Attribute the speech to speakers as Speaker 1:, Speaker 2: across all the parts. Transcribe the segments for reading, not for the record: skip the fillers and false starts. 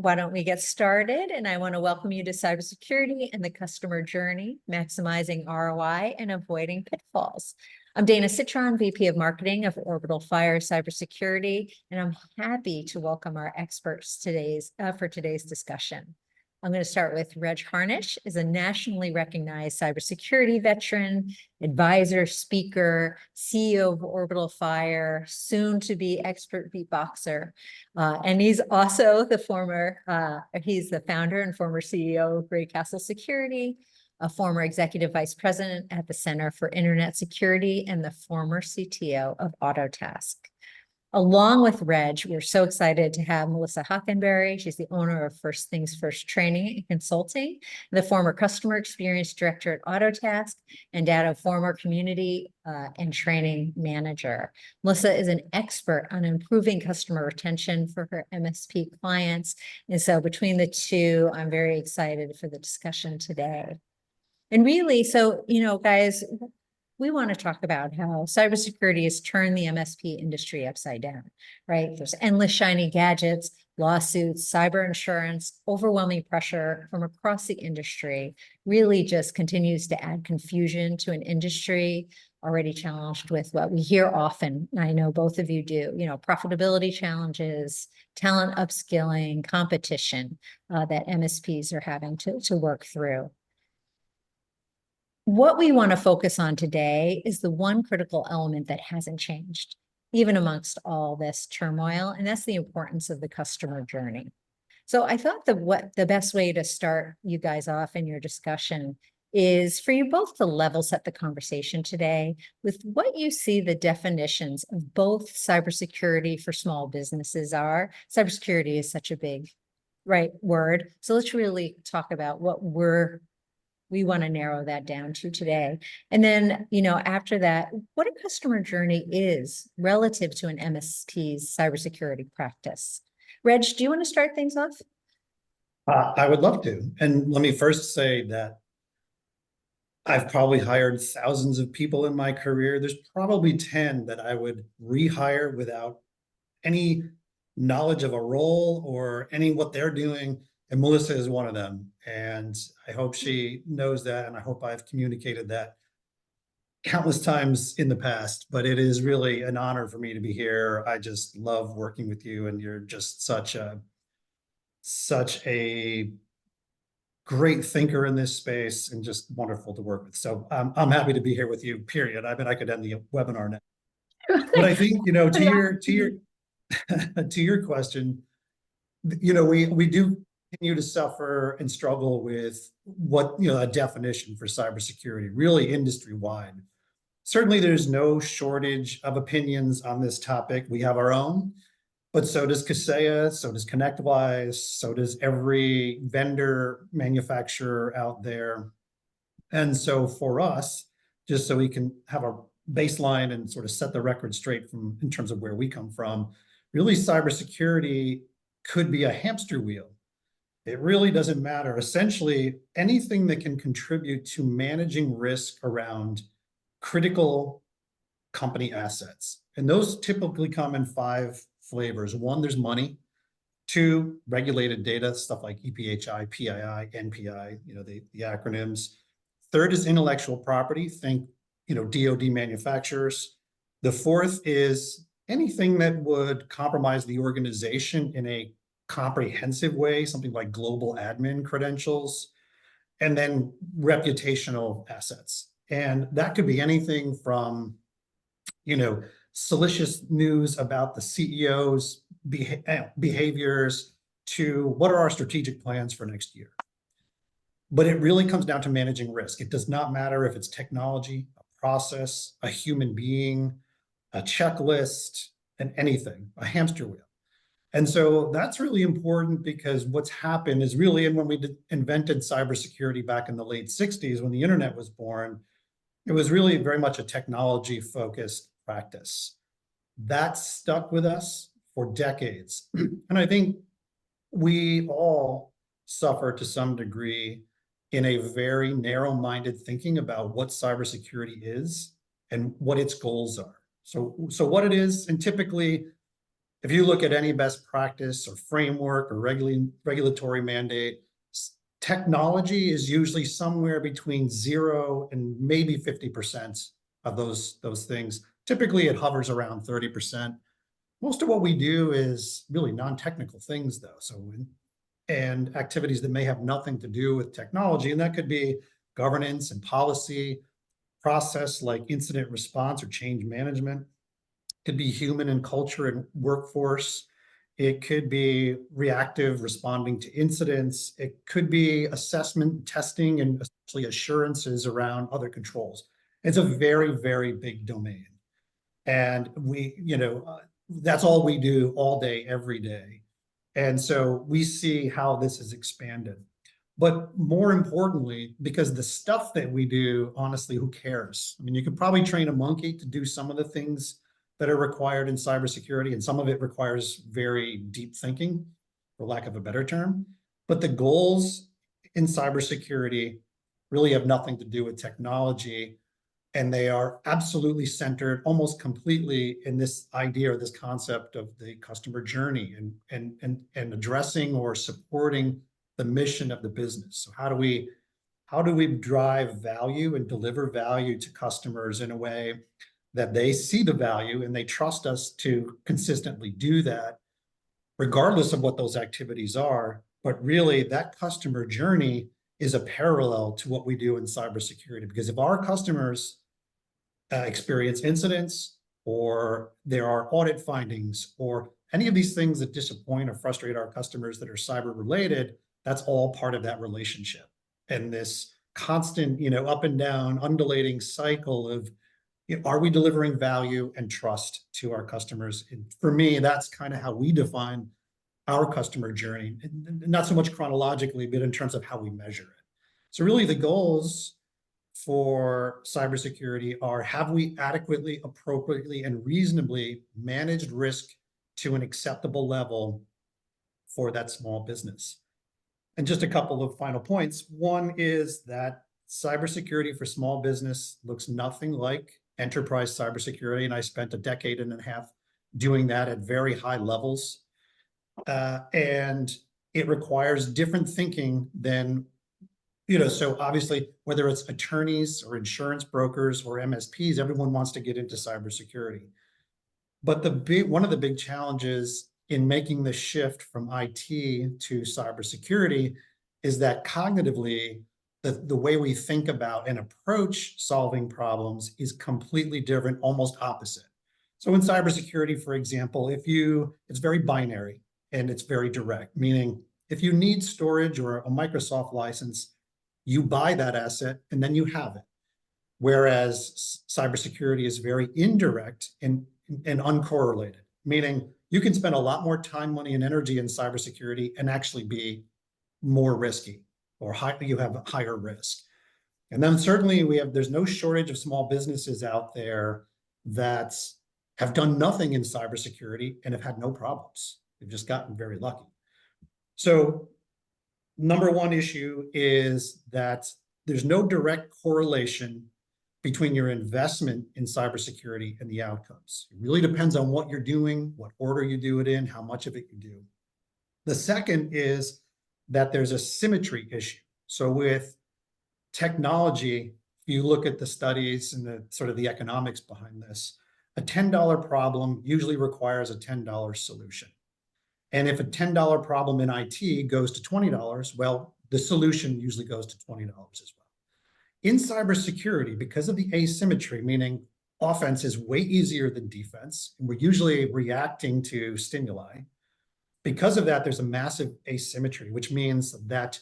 Speaker 1: Why don't we get started? And I want to welcome you to cybersecurity and the customer journey, maximizing ROI and avoiding pitfalls. I'm Dana Citron, VP of Marketing of OrbitalFire Cybersecurity, and I'm happy to welcome our experts for today's discussion. I'm going to start with Reg Harnish, is a nationally recognized cybersecurity veteran, advisor, speaker, CEO of OrbitalFire, soon to be expert beatboxer. And he's also he's the founder and former CEO of GreyCastle Security, a former executive vice president at the Center for Internet Security, and the former CTO of Autotask. Along with Reg, we're so excited to have Melissa Hockenberry. She's the owner of First Things First Training and Consulting, the former customer experience director at Autotask, and Datto, former community and training manager. Melissa is an expert on improving customer retention for her MSP clients. And so between the two, I'm very excited for the discussion today. And really, so, guys, we want to talk about how cybersecurity has turned the MSP industry upside down, right? There's endless shiny gadgets, lawsuits, cyber insurance, overwhelming pressure from across the industry really just continues to add confusion to an industry already challenged with what we hear often. I know both of you do, profitability challenges, talent upskilling, competition that MSPs are having to work through. What we want to focus on today is the one critical element that hasn't changed, even amongst all this turmoil, and that's the importance of the customer journey. So I thought the best way to start you guys off in your discussion is for you both to level set the conversation today with what you see the definitions of both cybersecurity for small businesses are. Cybersecurity is such a big, word. So let's really talk about what we want to narrow that down to today. And then, after that, what a customer journey is relative to an MSP's cybersecurity practice. Reg, do you want to start things off?
Speaker 2: I would love to. And let me first say that I've probably hired thousands of people in my career. There's probably 10 that I would rehire without any knowledge of a role or what they're doing. And Melissa is one of them. And I hope she knows that. And I hope I've communicated that countless times in the past. But it is really an honor for me to be here. I just love working with you. And you're just such a great thinker in this space and just wonderful to work with. So I'm happy to be here with you, period. I mean, I could end the webinar now. But I think, to your question, we do continue to suffer and struggle with what, a definition for cybersecurity, really industry-wide. Certainly, there's no shortage of opinions on this topic. We have our own, but so does Kaseya, so does ConnectWise, so does every vendor manufacturer out there. And so for us, just so we can have a baseline and sort of set the record straight in terms of where we come from, really cybersecurity could be a hamster wheel. It really doesn't matter. Essentially, anything that can contribute to managing risk around critical company assets. And those typically come in 5 flavors. 1, there's money. 2, regulated data, stuff like EPHI, PII, NPI, the acronyms. 3rd is intellectual property. Think, DoD manufacturers. The 4th is anything that would compromise the organization in a comprehensive way, something like global admin credentials, and then reputational assets. And that could be anything from, salacious news about the CEO's behaviors to what are our strategic plans for next year. But it really comes down to managing risk. It does not matter if it's technology, a process, a human being, a checklist, and anything, a hamster wheel. And so that's really important because what's happened is really, and when we invented cybersecurity back in the late 60s, when the internet was born, it was really very much a technology-focused practice. That stuck with us for decades. And I think we all suffer to some degree in a very narrow-minded thinking about what cybersecurity is and what its goals are. So what it is, and typically if you look at any best practice or framework or regulatory mandate, technology is usually somewhere between 0 and maybe 50% of those things. Typically, it hovers around 30%. Most of what we do is really non-technical things, though. And activities that may have nothing to do with technology, and that could be governance and policy, process like incident response or change management. It could be human and culture and workforce. It could be reactive responding to incidents. It could be assessment, testing, and essentially assurances around other controls. It's a very, very big domain. And that's all we do all day, every day. And so we see how this has expanded. But more importantly, because the stuff that we do, honestly, who cares? I mean, you could probably train a monkey to do some of the things that are required in cybersecurity, and some of it requires very deep thinking, for lack of a better term. But the goals in cybersecurity really have nothing to do with technology, and they are absolutely centered almost completely in this idea or this concept of the customer journey and addressing or supporting the mission of the business. So how do we drive value and deliver value to customers in a way that they see the value and they trust us to consistently do that, regardless of what those activities are? But really, that customer journey is a parallel to what we do in cybersecurity. Because if our customers experience incidents, or there are audit findings, or any of these things that disappoint or frustrate our customers that are cyber related, that's all part of that relationship. And this constant, up and down, undulating cycle of, are we delivering value and trust to our customers? And for me, that's kind of how we define our customer journey, not so much chronologically, but in terms of how we measure it. So really the goals for cybersecurity are, have we adequately, appropriately, and reasonably managed risk to an acceptable level for that small business? And just a couple of final points. One is that cybersecurity for small business looks nothing like enterprise cybersecurity, and I spent a decade and a half doing that at very high levels. And it requires different thinking than, so obviously, whether it's attorneys or insurance brokers or MSPs, everyone wants to get into cybersecurity. But one of the big challenges in making the shift from IT to cybersecurity is that cognitively, the way we think about and approach solving problems is completely different, almost opposite. So in cybersecurity, for example, it's very binary and it's very direct, meaning if you need storage or a Microsoft license, you buy that asset and then you have it. Whereas cybersecurity is very indirect and uncorrelated, meaning you can spend a lot more time, money, and energy in cybersecurity and actually be more risky, or you have a higher risk. And then certainly there's no shortage of small businesses out there that have done nothing in cybersecurity and have had no problems. They've just gotten very lucky. So number one issue is that there's no direct correlation between your investment in cybersecurity and the outcomes. It really depends on what you're doing, what order you do it in, how much of it you do. The second is that there's a symmetry issue. So with technology, if you look at the studies and the sort of the economics behind this, a $10 problem usually requires a $10 solution. And if a $10 problem in IT goes to $20, well, the solution usually goes to $20 as well. In cybersecurity, because of the asymmetry, meaning offense is way easier than defense, and we're usually reacting to stimuli, because of that, there's a massive asymmetry, which means that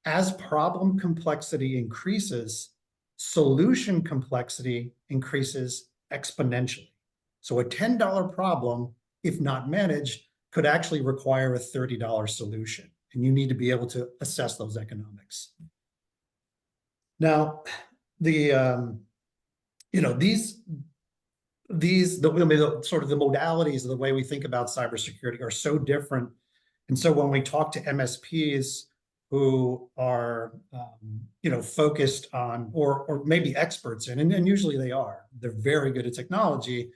Speaker 2: as problem complexity increases, solution complexity increases exponentially. So a $10 problem, if not managed, could actually require a $30 solution, and you need to be able to assess those economics. Now, the sort of the modalities of the way we think about cybersecurity are so different. And so when we talk to MSPs who are focused on or maybe experts in, and usually they're very good at technology,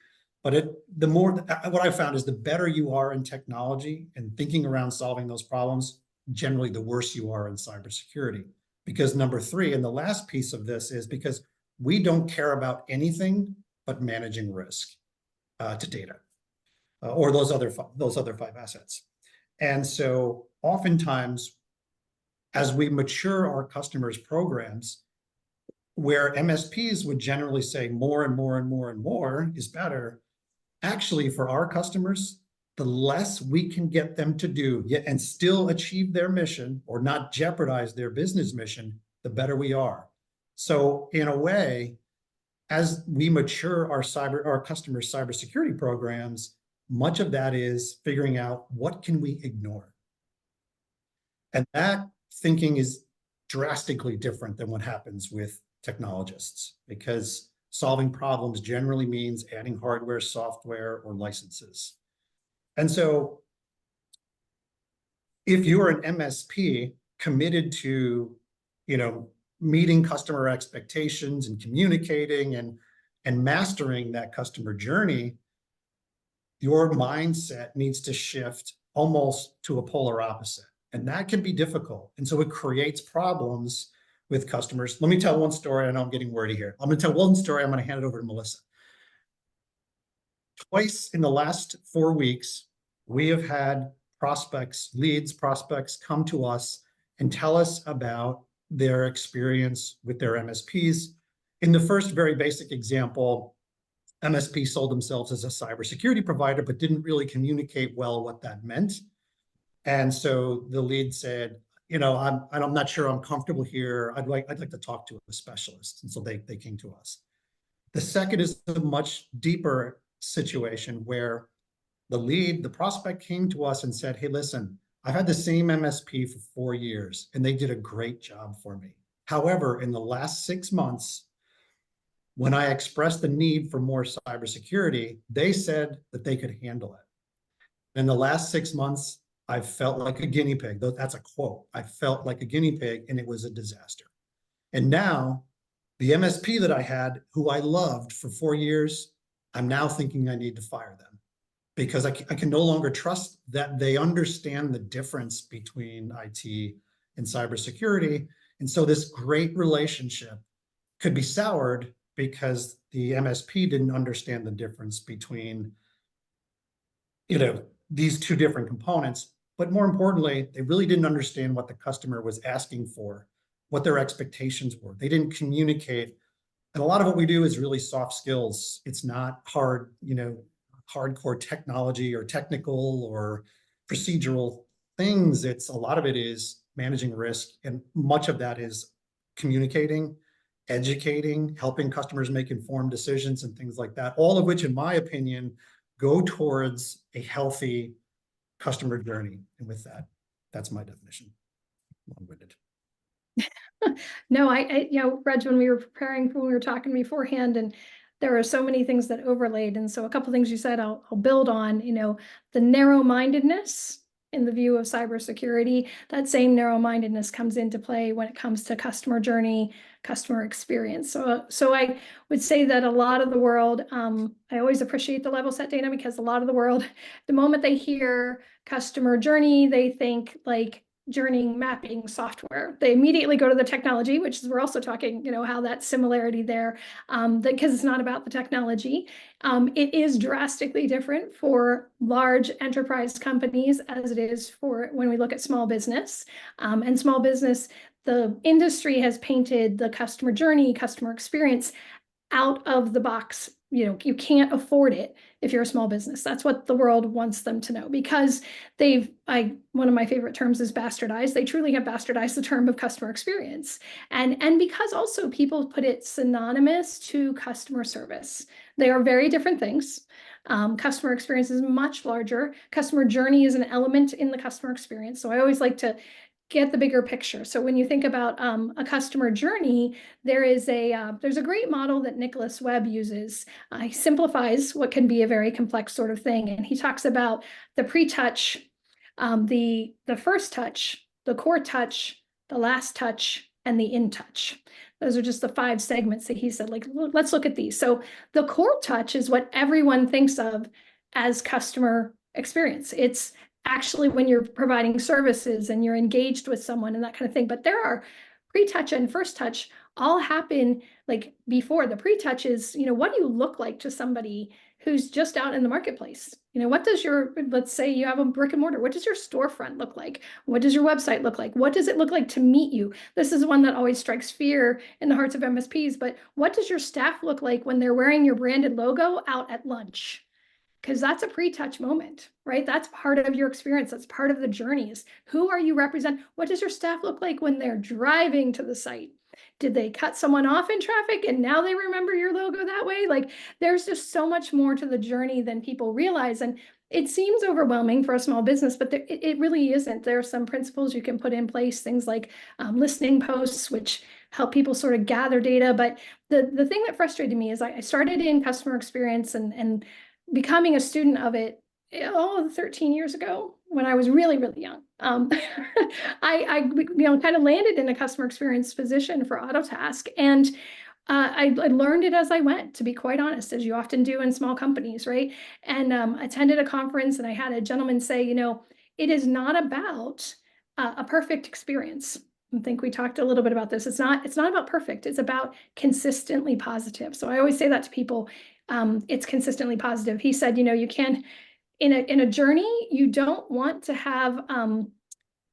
Speaker 2: But the more, what I found is the better you are in technology and thinking around solving those problems, generally the worse you are in cybersecurity. Because number three, and the last piece of this is because we don't care about anything but managing risk to data or those other five assets. And so oftentimes, as we mature our customers' programs, where MSPs would generally say more and more and more and more is better, actually for our customers, the less we can get them to do yet and still achieve their mission or not jeopardize their business mission, the better we are. So in a way, as we mature our customers' cybersecurity programs, much of that is figuring out what can we ignore. And that thinking is drastically different than what happens with technologists, because solving problems generally means adding hardware, software, or licenses. And so if you're an MSP committed to, meeting customer expectations and communicating and mastering that customer journey, your mindset needs to shift almost to a polar opposite. And that can be difficult. And so it creates problems with customers. Let me tell one story. I know I'm getting wordy here. I'm going to tell one story. I'm going to hand it over to Melissa. Twice in the last 4 weeks, we have had prospects come to us and tell us about their experience with their MSPs. In the first very basic example, MSP sold themselves as a cybersecurity provider, but didn't really communicate well what that meant. And so the lead said, I'm not sure I'm comfortable here. I'd like to talk to a specialist. And so they came to us. The second is a much deeper situation where the prospect came to us and said, hey, listen, I've had the same MSP for 4 years and they did a great job for me. However, in the last 6 months, when I expressed the need for more cybersecurity, they said that they could handle it. In the last 6 months, I felt like a guinea pig. That's a quote. I felt like a guinea pig and it was a disaster. And now the MSP that I had, who I loved for 4 years, I'm now thinking I need to fire them because I can no longer trust that they understand the difference between IT and cybersecurity. And so this great relationship could be soured because the MSP didn't understand the difference between, these two different components. But more importantly, they really didn't understand what the customer was asking for, what their expectations were. They didn't communicate. And a lot of what we do is really soft skills. It's not hardcore technology or technical or procedural things. A lot of it is managing risk. And much of that is communicating, educating, helping customers make informed decisions and things like that. All of which, in my opinion, go towards a healthy customer journey. And with that, that's my definition. Long-winded.
Speaker 3: No, Reg, when we were talking beforehand, and there are so many things that overlaid. And so a couple of things you said, I'll build on, the narrow-mindedness in the view of cybersecurity. That same narrow-mindedness comes into play when it comes to customer journey, customer experience. So I would say that a lot of the world, I always appreciate the level set data, because a lot of the world, the moment they hear customer journey, they think like journey mapping software. They immediately go to the technology, which is, we're also talking, how that similarity there, because it's not about the technology. It is drastically different for large enterprise companies as it is for when we look at small business. And small business, the industry has painted the customer journey, customer experience out of the box. You can't afford it if you're a small business. That's what the world wants them to know, because one of my favorite terms is bastardized. They truly have bastardized the term of customer experience. And because also people put it synonymous to customer service. They are very different things. Customer experience is much larger. Customer journey is an element in the customer experience. So I always like to get the bigger picture. So when you think about a customer journey, there's a great model that Nicholas Webb uses. He simplifies what can be a very complex sort of thing. And he talks about the pre-touch, the first touch, the core touch, the last touch, and the in touch. Those are just the 5 segments that he said, like, let's look at these. So the core touch is what everyone thinks of as customer experience. It's actually when you're providing services and you're engaged with someone and that kind of thing. But there are pre-touch and first touch all happen like before. The pre-touch is, what do you look like to somebody who's just out in the marketplace? What does let's say you have a brick and mortar, what does your storefront look like? What does your website look like? What does it look like to meet you? This is one that always strikes fear in the hearts of MSPs, but what does your staff look like when they're wearing your branded logo out at lunch? Because that's a pre-touch moment, right? That's part of your experience. That's part of the journeys. Who are you represent? What does your staff look like when they're driving to the site? Did they cut someone off in traffic and now they remember your logo that way? Like, there's just so much more to the journey than people realize. And it seems overwhelming for a small business, but it really isn't. There are some principles you can put in place, things like listening posts, which help people sort of gather data. But the thing that frustrated me is I started in customer experience and becoming a student of it 13 years ago when I was really, really young. I kind of landed in a customer experience position for Autotask, and I learned it as I went, to be quite honest, as you often do in small companies, right? And attended a conference, and I had a gentleman say, it is not about a perfect experience. I think we talked a little bit about this. It's not about perfect. It's about consistently positive. So I always say that to people. It's consistently positive. He said, you can, in a journey, you don't want to have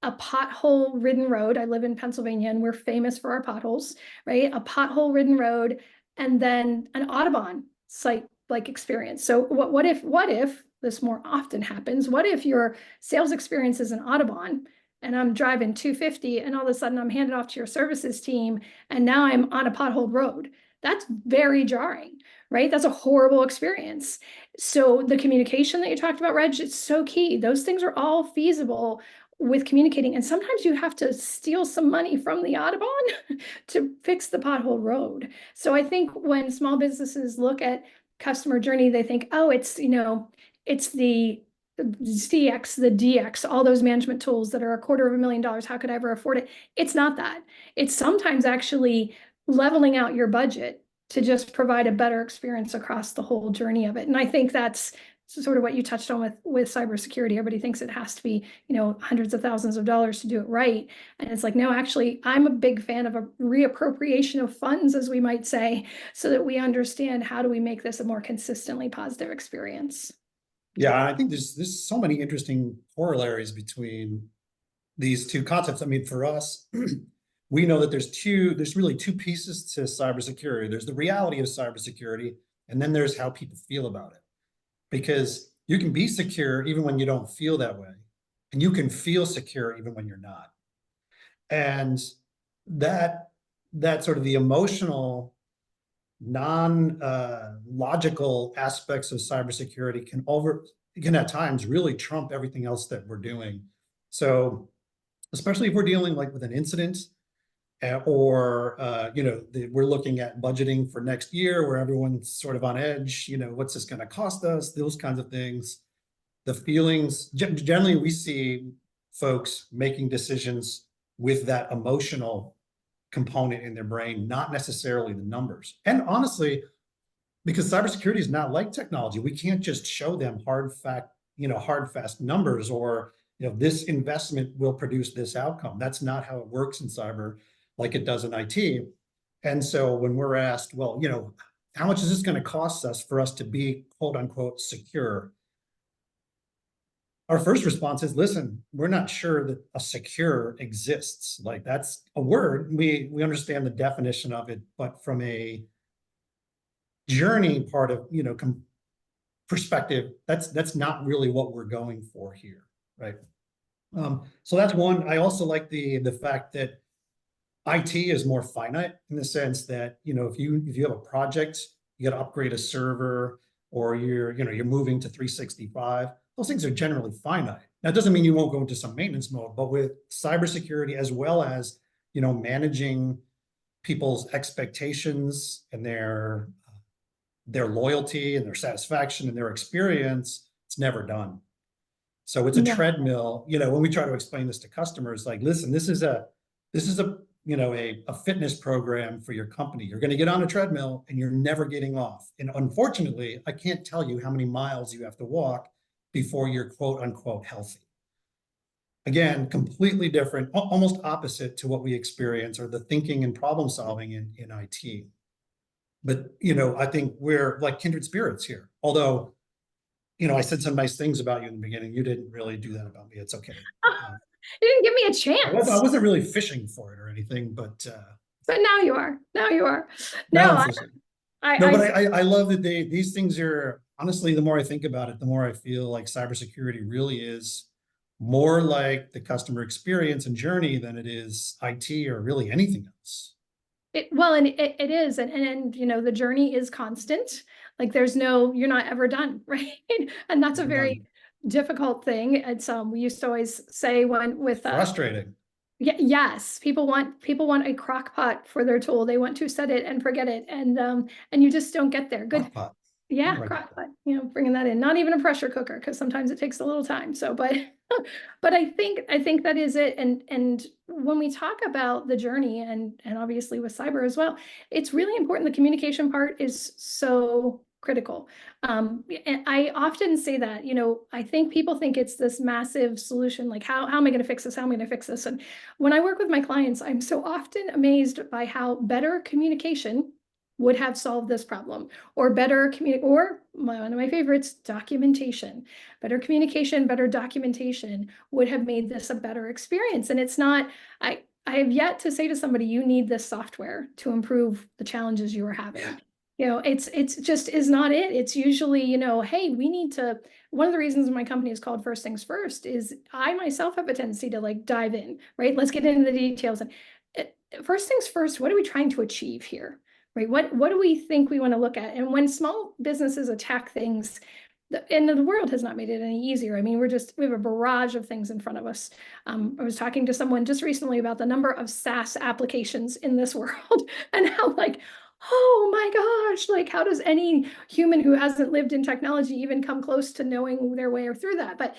Speaker 3: a pothole-ridden road. I live in Pennsylvania, and we're famous for our potholes, right? A pothole-ridden road, and then an Audubon site-like experience. So what if this more often happens? What if your sales experience is an Audubon, and I'm driving 250, and all of a sudden I'm handed off to your services team, and now I'm on a potholed road? That's very jarring, right? That's a horrible experience. So the communication that you talked about, Reg, it's so key. Those things are all feasible with communicating. And sometimes you have to steal some money from the Audubon to fix the pothole road. So I think when small businesses look at customer journey, they think, oh, it's the CX, the DX, all those management tools that are $250,000. How could I ever afford it? It's not that. It's sometimes actually leveling out your budget to just provide a better experience across the whole journey of it. And I think that's sort of what you touched on with cybersecurity. Everybody thinks it has to be, hundreds of thousands of dollars to do it right. And it's like, no, actually, I'm a big fan of a reappropriation of funds, as we might say, so that we understand how do we make this a more consistently positive experience.
Speaker 2: Yeah, I think there's so many interesting corollaries between these two concepts. I mean, for us, we know that there's really two pieces to cybersecurity. There's the reality of cybersecurity, and then there's how people feel about it. Because you can be secure even when you don't feel that way, and you can feel secure even when you're not. And that sort of the emotional, non-logical aspects of cybersecurity can at times really trump everything else that we're doing. So especially if we're dealing like with an incident, or we're looking at budgeting for next year where everyone's sort of on edge, what's this going to cost us, those kinds of things. The feelings, generally we see folks making decisions with that emotional component in their brain, not necessarily the numbers. And honestly, because cybersecurity is not like technology, we can't just show them hard fast numbers, or this investment will produce this outcome. That's not how it works in cyber, like it does in IT. And so when we're asked, well, how much is this going to cost us for us to be quote unquote secure? Our first response is, listen, we're not sure that a secure exists. Like, that's a word. We understand the definition of it, but from a journey part of, perspective, that's not really what we're going for here, right? So that's one. I also like the fact that IT is more finite in the sense that, if you have a project, you got to upgrade a server, or you're moving to 365, those things are generally finite. Now, it doesn't mean you won't go into some maintenance mode, but with cybersecurity, as well as, managing people's expectations and their loyalty and their satisfaction and their experience, it's never done. So it's a treadmill. When we try to explain this to customers, like, listen, this is a a fitness program for your company. You're going to get on a treadmill and you're never getting off. And unfortunately, I can't tell you how many miles you have to walk before you're quote unquote healthy. Again, completely different, almost opposite to what we experience or the thinking and problem solving in IT. But, I think we're like kindred spirits here. Although, I said some nice things about you in the beginning. You didn't really do that about me. It's okay.
Speaker 3: You didn't give me a
Speaker 2: I
Speaker 3: chance.
Speaker 2: wasn't really fishing for it or anything, but
Speaker 3: But now you are. Now you are.
Speaker 2: now
Speaker 3: No,
Speaker 2: I'm fishing. I love that these things are, honestly, the more I think about it, the more I feel like cybersecurity really is more like the customer experience and journey than it is IT or really anything else.
Speaker 3: It is. And the journey is constant. Like you're not ever done, right? And that's a very difficult thing. It's, we used to always say
Speaker 2: frustrating.
Speaker 3: Yes, people want a crock pot for their tool. They want to set it and forget it. And you just don't get there. Good.
Speaker 2: Crock pot.
Speaker 3: Yeah, crock pot, bringing that in, not even a pressure cooker, because sometimes it takes a little time. So, but I think that is it. And when we talk about the journey and obviously with cyber as well, it's really important. The communication part is so critical. And I often say that, I think people think it's this massive solution, like how am I going to fix this? How am I going to fix this? And when I work with my clients, I'm so often amazed by how better communication would have solved this problem, or better or one of my favorites, documentation. Better communication, better documentation would have made this a better experience. And it's not, I have yet to say to somebody, you need this software to improve the challenges you are having. It's just is not it. It's usually, hey, we need to, one of the reasons my company is called First Things First is I myself have a tendency to dive in, right? Let's get into the details. And first things first, what are we trying to achieve here? Right? What do we think we want to look at? And when small businesses attack things, and the world has not made it any easier. I mean, we have a barrage of things in front of us. I was talking to someone just recently about the number of SaaS applications in this world and how oh my gosh, how does any human who hasn't lived in technology even come close to knowing their way through that? But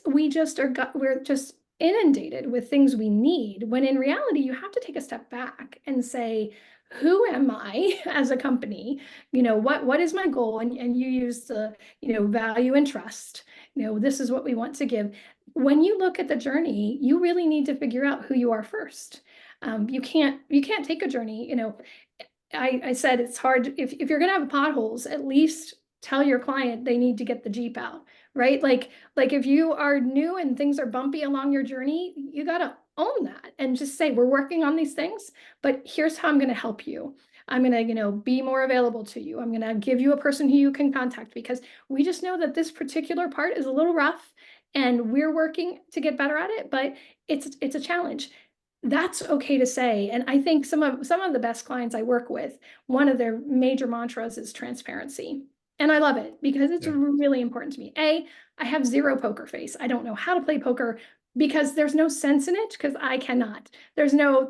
Speaker 3: we're just inundated with things we need, when in reality, you have to take a step back and say, who am I as a company? What is my goal? And you use the, value and trust. This is what we want to give. When you look at the journey, you really need to figure out who you are first. You can't take a journey. I said it's hard if you're going to have potholes, at least tell your client they need to get the Jeep out, right? Like if you are new and things are bumpy along your journey, you got to own that and just say, we're working on these things, but here's how I'm going to help you. I'm going to, be more available to you. I'm going to give you a person who you can contact, because we just know that this particular part is a little rough and we're working to get better at it, but it's a challenge. That's okay to say. And I think some of the best clients I work with, one of their major mantras is transparency. And I love it because it's really important to me. I have zero poker face. I don't know how to play poker because there's no sense in it, because I cannot. There's no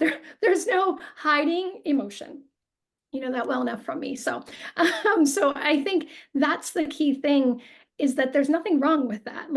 Speaker 3: hiding emotion. You know that well enough from me. So I think that's the key thing, is that there's nothing wrong with that.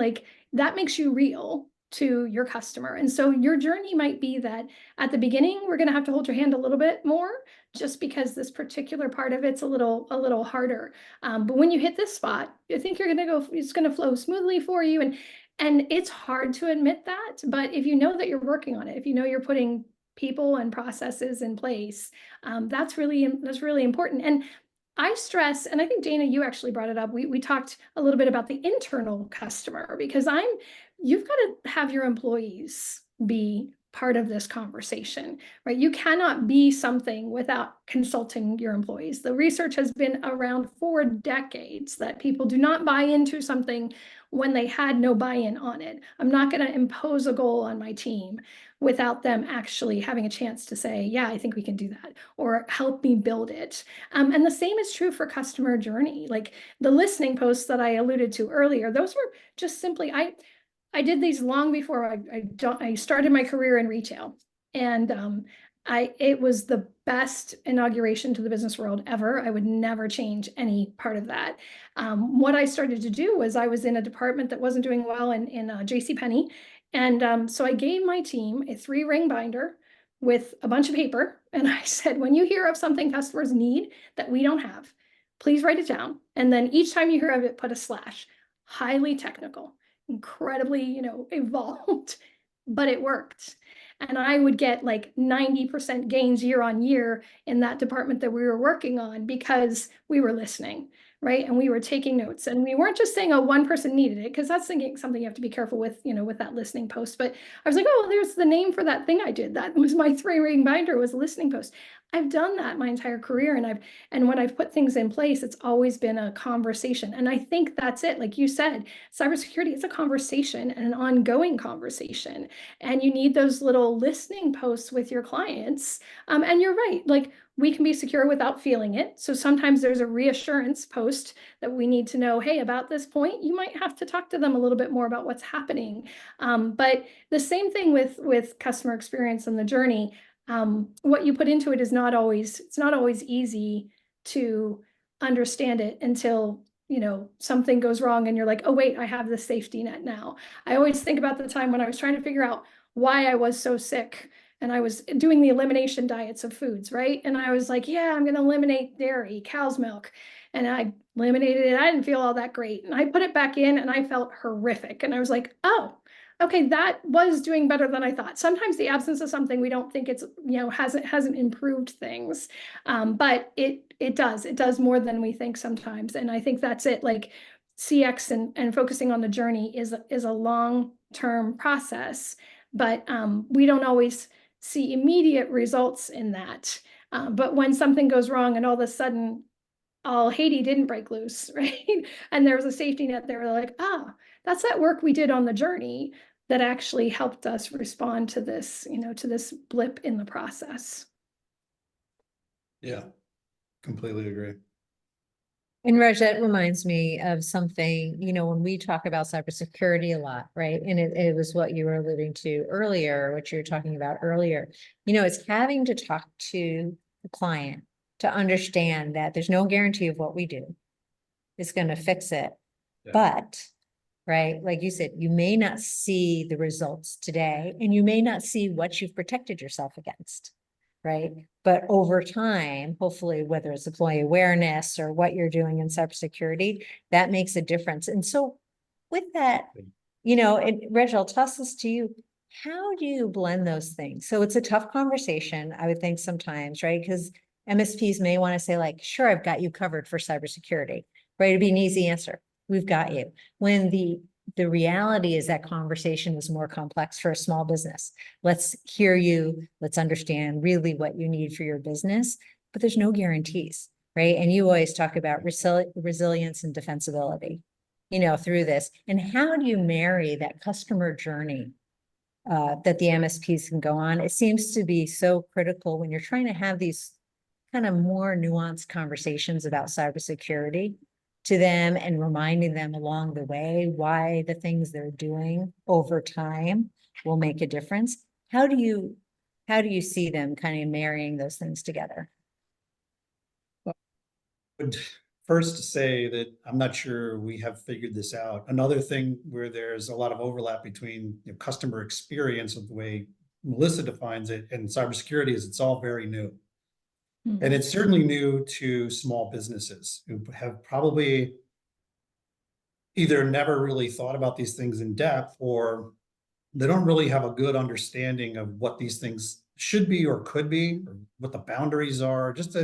Speaker 3: That makes you real to your customer. And so your journey might be that at the beginning, we're going to have to hold your hand a little bit more, just because this particular part of it's a little harder. But when you hit this spot, I think it's going to flow smoothly for you. And it's hard to admit that, but if you know that you're working on it, if you know you're putting people and processes in place, that's really important. And I stress, and I think Dana, you actually brought it up. We talked a little bit about the internal customer, because you've got to have your employees be part of this conversation, right? You cannot be something without consulting your employees. The research has been around for decades that people do not buy into something when they had no buy-in on it. I'm not going to impose a goal on my team without them actually having a chance to say, yeah, I think we can do that, or help me build it. And the same is true for customer journey. Like the listening posts that I alluded to earlier, those were just simply, I did these long before I started my career in retail. And it was the best inauguration to the business world ever. I would never change any part of that. What I started to do was, I was in a department that wasn't doing well in JCPenney. And so I gave my team a 3-ring binder with a bunch of paper and I said, when you hear of something customers need that we don't have, please write it down. And then each time you hear of it, put a slash. Highly technical, incredibly, evolved, but it worked. And I would get like 90% gains year on year in that department that we were working on because we were listening, right? And we were taking notes, and we weren't just saying, oh, one person needed it, because that's something you have to be careful with, with that listening post. But I was like, oh, there's the name for that thing I did. That was my 3-ring binder, was a listening post. I've done that my entire career, and when I've put things in place, it's always been a conversation. And I think that's it. Like you said, cybersecurity is a conversation, and an ongoing conversation. And you need those little listening posts with your clients. And you're right, like, we can be secure without feeling it. So sometimes there's a reassurance post that we need to know, hey, about this point, you might have to talk to them a little bit more about what's happening. But the same thing with customer experience and the journey. What you put into it is it's not always easy to understand it until something goes wrong and you're like, oh wait, I have the safety net now. I always think about the time when I was trying to figure out why I was so sick, and I was doing the elimination diets of foods, right? And I was like, yeah, I'm going to eliminate dairy, cow's milk. And I eliminated it. I didn't feel all that great. And I put it back in and I felt horrific. And I was like, oh, okay, that was doing better than I thought. Sometimes the absence of something, we don't think it's, hasn't improved things. But it does more than we think sometimes. And I think that's it. Like, CX and focusing on the journey is a long-term process, but we don't always see immediate results in that. But when something goes wrong and all of a sudden all Haiti didn't break loose, right? And there was a safety net, they were like, that's that work we did on the journey that actually helped us respond to this, to this blip in the process.
Speaker 2: Yeah, completely agree.
Speaker 1: And Reg, that reminds me of something, when we talk about cybersecurity a lot, right? And it was what you were alluding to earlier, what you were talking about earlier, it's having to talk to the client to understand that there's no guarantee of what we do is going to fix it.
Speaker 2: Yeah.
Speaker 1: But, right, like you said, you may not see the results today, and you may not see what you've protected yourself against. Right. But over time, hopefully, whether it's employee awareness or what you're doing in cybersecurity, that makes a difference. And so with that, and Reg, I'll toss this to you. How do you blend those things? So it's a tough conversation, I would think sometimes, right? Because MSPs may want to say, like, sure, I've got you covered for cybersecurity, right? It'd be an easy answer. We've got you. When the reality is that conversation is more complex for a small business. Let's hear you. Let's understand really what you need for your business, but there's no guarantees, right? And you always talk about resilience and defensibility, through this. And how do you marry that customer journey that the MSPs can go on? It seems to be so critical when you're trying to have these kind of more nuanced conversations about cybersecurity to them, and reminding them along the way why the things they're doing over time will make a difference. How do you see them kind of marrying those things together?
Speaker 2: I would first say that I'm not sure we have figured this out. Another thing where there's a lot of overlap between customer experience of the way Melissa defines it and cybersecurity is it's all very new. And it's certainly new to small businesses who have probably either never really thought about these things in depth, or they don't really have a good understanding of what these things should be or could be, or what the boundaries are, just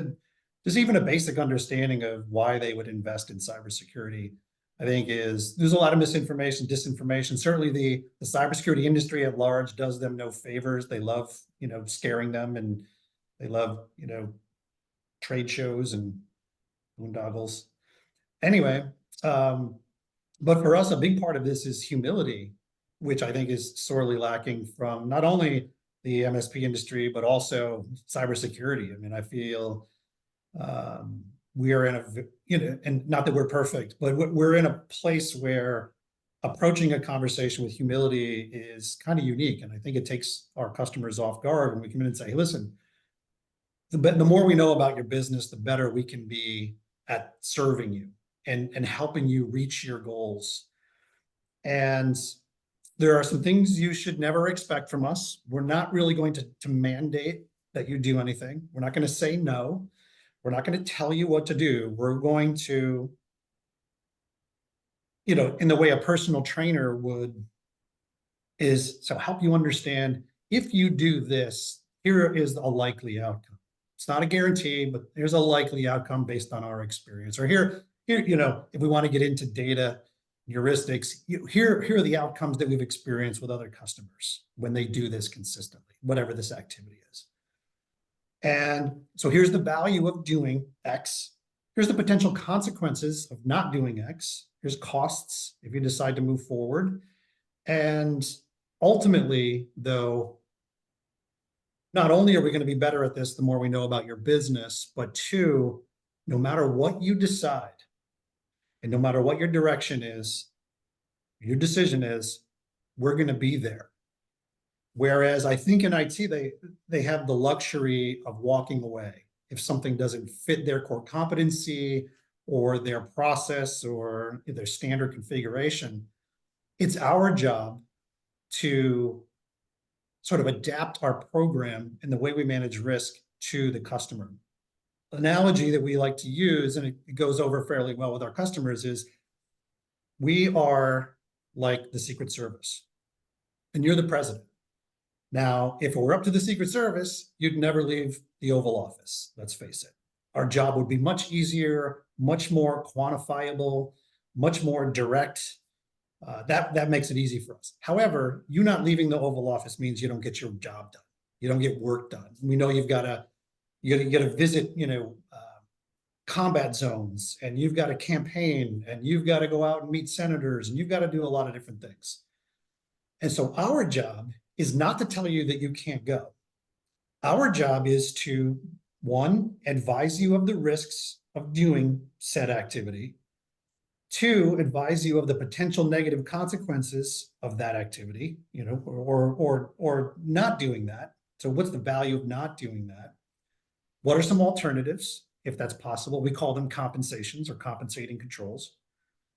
Speaker 2: even a basic understanding of why they would invest in cybersecurity. I think there's a lot of misinformation, disinformation. Certainly the cybersecurity industry at large does them no favors. They love, scaring them, and they love, trade shows and boondoggles. Anyway, but for us, a big part of this is humility, which I think is sorely lacking from not only the MSP industry, but also cybersecurity. I mean, I feel we are in a, and not that we're perfect, but we're in a place where approaching a conversation with humility is kind of unique. And I think it takes our customers off guard when we come in and say, hey, listen, the more we know about your business, the better we can be at serving you and helping you reach your goals. And There are some things you should never expect from us. We're not really going to mandate that you do anything. We're not going to say no. We're not going to tell you what to do. We're going to, in the way a personal trainer would, is so help you understand, if you do this, here is a likely outcome. It's not a guarantee, but there's a likely outcome based on our experience. Or here, if we want to get into data heuristics, here are the outcomes that we've experienced with other customers when they do this consistently, whatever this activity is. And so here's the value of doing X. Here's the potential consequences of not doing X. Here's costs if you decide to move forward. And ultimately, though, not only are we going to be better at this the more we know about your business, but two, no matter what you decide, and no matter what your direction is, your decision is, we're going to be there. Whereas I think in IT, they have the luxury of walking away if something doesn't fit their core competency or their process or their standard configuration. It's our job to sort of adapt our program and the way we manage risk to the customer. Analogy that we like to use, and it goes over fairly well with our customers, is we are like the Secret Service and you're the president. Now, if it were up to the Secret Service, you'd never leave the Oval Office, let's face it. Our job would be much easier, much more quantifiable, much more direct. That makes it easy for us. However, you not leaving the Oval Office means you don't get your job done. You don't get work done. We know you've got to visit, combat zones, and you've got to campaign, and you've got to go out and meet senators, and you've got to do a lot of different things. And so our job is not to tell you that you can't go. Our job is to, one, advise you of the risks of doing said activity. Two, advise you of the potential negative consequences of that activity, or not doing that. So what's the value of not doing that? What are some alternatives, if that's possible? We call them compensations or compensating controls.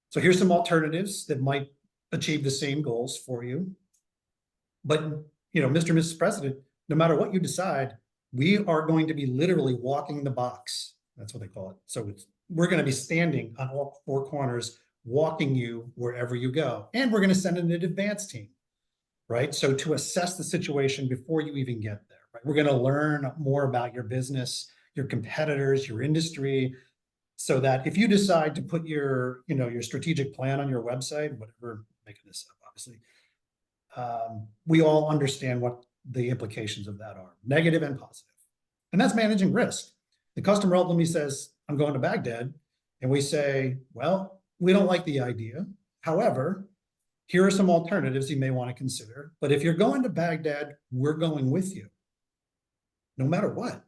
Speaker 2: So here's some alternatives that might achieve the same goals for you. But, Mr. and Mrs. President, no matter what you decide, we are going to be literally walking the box. That's what they call it. So we're going to be standing on all four corners, walking you wherever you go. And we're going to send in an advance team, right? So to assess the situation before you even get there, right? We're going to learn more about your business, your competitors, your industry, so that if you decide to put your strategic plan on your website, whatever, making this up, obviously, we all understand what the implications of that are, negative and positive. And that's managing risk. The customer ultimately says, I'm going to Baghdad. And we say, well, we don't like the idea. However, here are some alternatives you may want to consider. But if you're going to Baghdad, we're going with you, no matter what.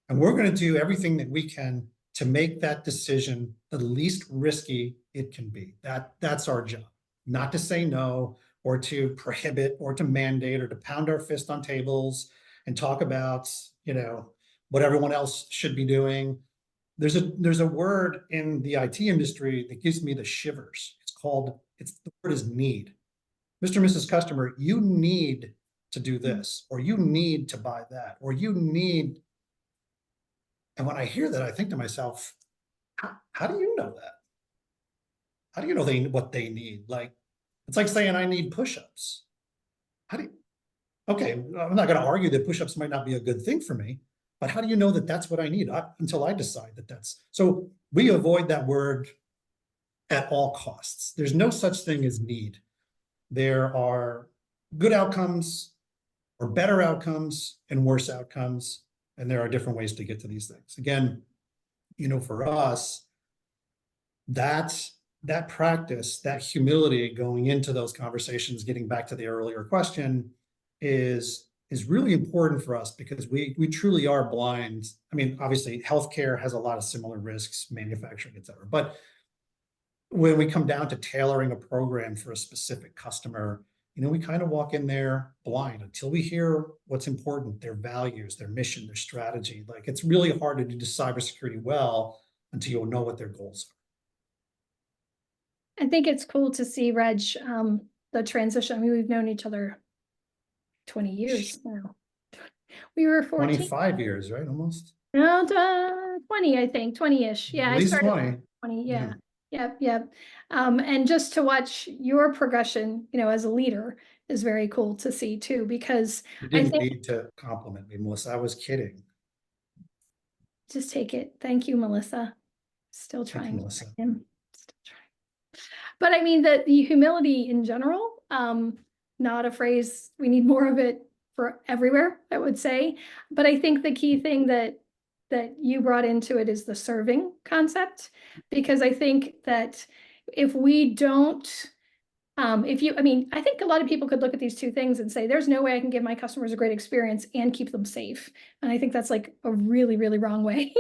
Speaker 2: And we're going to do everything that we can to make that decision the least risky it can be. That's our job, not to say no, or to prohibit, or to mandate, or to pound our fist on tables and talk about, what everyone else should be doing. There's a word in the IT industry that gives me the shivers. The word is need. Mr. and Mrs. Customer, you need to do this, or you need to buy that, or you need. And when I hear that, I think to myself, how do you know that? How do you know what they need? It's like saying I need push-ups. Okay, I'm not going to argue that push-ups might not be a good thing for me, but how do you know that that's what I need until I decide that that's. So we avoid that word at all costs. There's no such thing as need. There are good outcomes or better outcomes and worse outcomes, and there are different ways to get to these things. Again, for us, that practice, that humility going into those conversations, getting back to the earlier question, is really important for us, because we truly are blind. I mean, obviously, healthcare has a lot of similar risks, manufacturing, et cetera. But when we come down to tailoring a program for a specific customer, we kind of walk in there blind until we hear what's important, their values, their mission, their strategy. It's really hard to do cybersecurity well until you know what their goals are.
Speaker 3: I think it's cool to see, Reg, the transition. I mean, we've known each other 20 years now. We were 14.
Speaker 2: 25 years, right? Almost.
Speaker 3: No, 20, I think, 20-ish. Yeah,
Speaker 2: At
Speaker 3: I
Speaker 2: least
Speaker 3: started
Speaker 2: 20.
Speaker 3: 20,
Speaker 2: Yeah.
Speaker 3: yeah. Yep, yep. And just to watch your progression, as a leader is very cool to see too, because
Speaker 2: You
Speaker 3: I
Speaker 2: didn't
Speaker 3: think,
Speaker 2: need to compliment me, Melissa. I was kidding.
Speaker 3: just take it. Thank you, Melissa. Still
Speaker 2: Thank you,
Speaker 3: trying.
Speaker 2: Melissa.
Speaker 3: Still trying. But I mean, the humility in general, not a phrase, we need more of it for everywhere, I would say. But I think the key thing that you brought into it is the serving concept, because I think that if we don't, I think a lot of people could look at these two things and say, there's no way I can give my customers a great experience and keep them safe. And I think that's like a really, really wrong way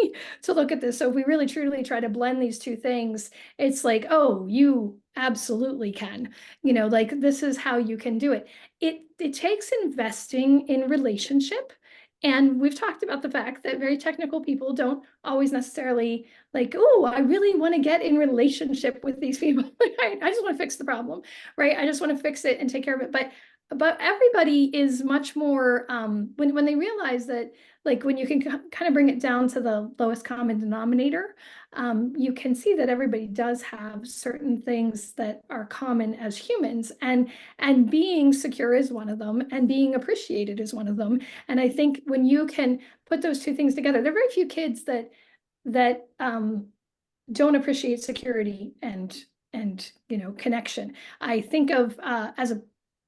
Speaker 3: to look at this. So if we really truly try to blend these two things, it's like, oh, you absolutely can, like this is how you can do it. It takes investing in relationship. And we've talked about the fact that very technical people don't always necessarily like, oh, I really want to get in relationship with these people. I just want to fix the problem, right? I just want to fix it and take care of it. But everybody is much more, when they realize that, like when you can kind of bring it down to the lowest common denominator, you can see that everybody does have certain things that are common as humans, and being secure is one of them, and being appreciated is one of them. And I think when you can put those two things together, there are very few kids that don't appreciate security and connection. I think of as a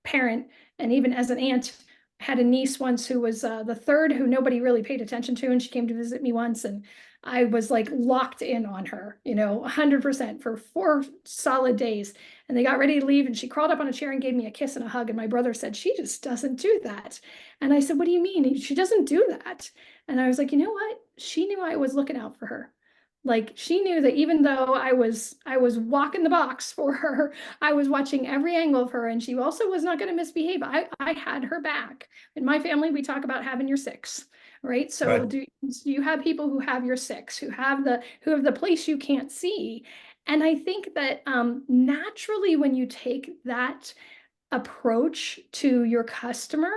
Speaker 3: parent and even as an aunt, I had a niece once who was the third who nobody really paid attention to, and she came to visit me once, and I was like locked in on her, 100% for 4 solid days. And they got ready to leave, and she crawled up on a chair and gave me a kiss and a hug. And my brother said, she just doesn't do that. And I said, what do you mean? She doesn't do that. And I was like, you know what? She knew I was looking out for her. Like she knew that even though I was walking the box for her, I was watching every angle of her, and she also was not going to misbehave. I had her back. In my family, we talk about having your 6, right? So
Speaker 2: Right.
Speaker 3: do you have people who have your 6, who have the place you can't see? And I think that naturally, when you take that approach to your customer,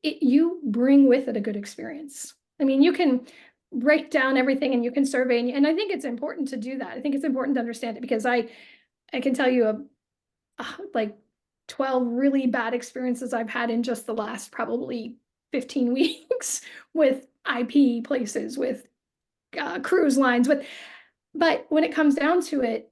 Speaker 3: you bring with it a good experience. I mean, you can break down everything and you can survey, and I think it's important to do that. I think it's important to understand it, because I can tell you like 12 really bad experiences I've had in just the last probably 15 weeks with IP places, with cruise lines, but when it comes down to it,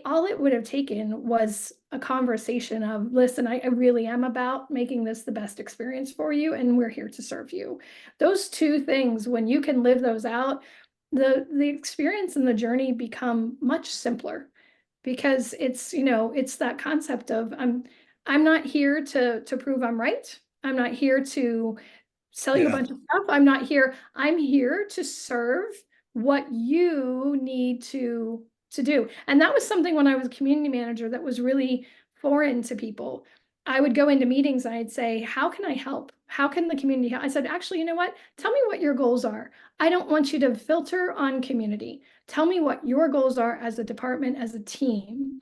Speaker 3: all it would have taken was a conversation of, listen, I really am about making this the best experience for you, and we're here to serve you. Those two things, when you can live those out, the experience and the journey become much simpler, because it's, it's that concept of I'm not here to prove I'm right. I'm not here to sell you a bunch of stuff. I'm here to serve what you need to do. And that was something when I was a community manager that was really foreign to people. I would go into meetings and I'd say, how can I help? How can the community help? I said, actually, you know what? Tell me what your goals are. I don't want you to filter on community. Tell me what your goals are as a department, as a team.